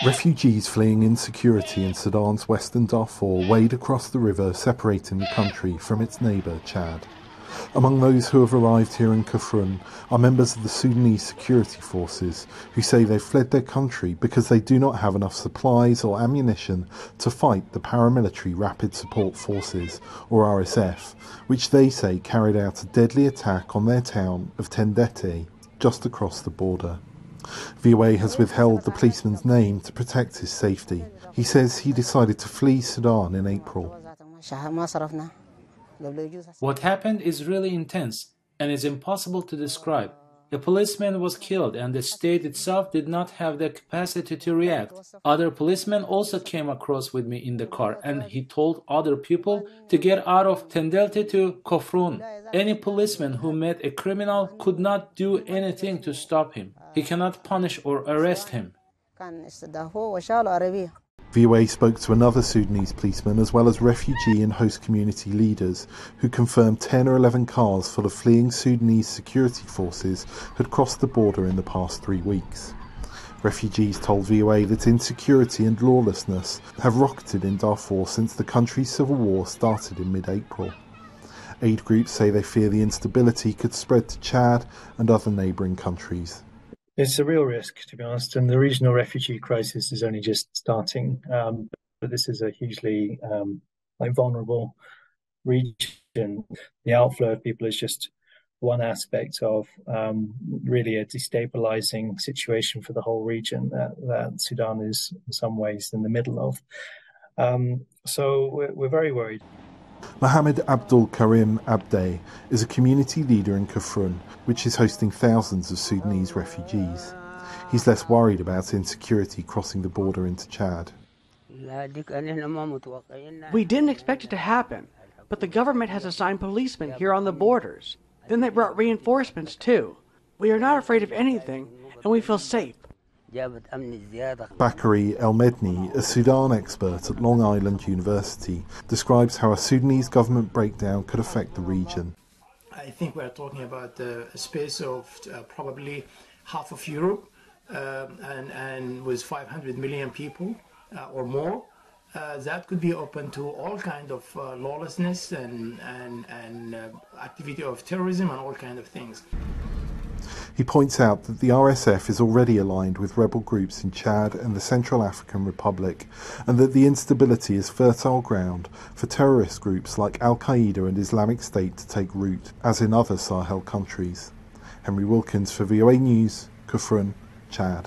Refugees fleeing insecurity in Sudan's western Darfur wade across the river separating the country from its neighbour, Chad. Among those who have arrived here in Kafrun are members of the Sudanese security forces who say they've fled their country because they do not have enough supplies or ammunition to fight the paramilitary Rapid Support Forces, or RSF, which they say carried out a deadly attack on their town of Tendete, just across the border. VOA has withheld the policeman's name to protect his safety. He says he decided to flee Sudan in April. What happened is really intense and is impossible to describe. A policeman was killed and the state itself did not have the capacity to react. Other policemen also came across with me in the car and he told other people to get out of Tendete to Kofrun. Any policeman who met a criminal could not do anything to stop him. He cannot punish or arrest him. VOA spoke to another Sudanese policeman as well as refugee and host community leaders who confirmed 10 or 11 cars full of fleeing Sudanese security forces had crossed the border in the past 3 weeks. Refugees told VOA that insecurity and lawlessness have rocketed in Darfur since the country's civil war started in mid-April. Aid groups say they fear the instability could spread to Chad and other neighbouring countries. It's a real risk, to be honest, and the regional refugee crisis is only just starting. But this is a hugely vulnerable region. The outflow of people is just one aspect of really a destabilizing situation for the whole region that Sudan is in some ways in the middle of. So we're very worried. Mohammed Abdul Karim Abday is a community leader in Kafrun, which is hosting thousands of Sudanese refugees. He's less worried about insecurity crossing the border into Chad. We didn't expect it to happen, but the government has assigned policemen here on the borders. Then they brought reinforcements too. We are not afraid of anything, and we feel safe. Bakary El-Medni, a Sudan expert at Long Island University, describes how a Sudanese government breakdown could affect the region. I think we're talking about a space of probably half of Europe and with 500 million people or more. That could be open to all kinds of lawlessness and activity of terrorism and all kinds of things. He points out that the RSF is already aligned with rebel groups in Chad and the Central African Republic, and that the instability is fertile ground for terrorist groups like Al-Qaeda and Islamic State to take root, as in other Sahel countries. Henry Wilkins for VOA News, Kafrun, Chad.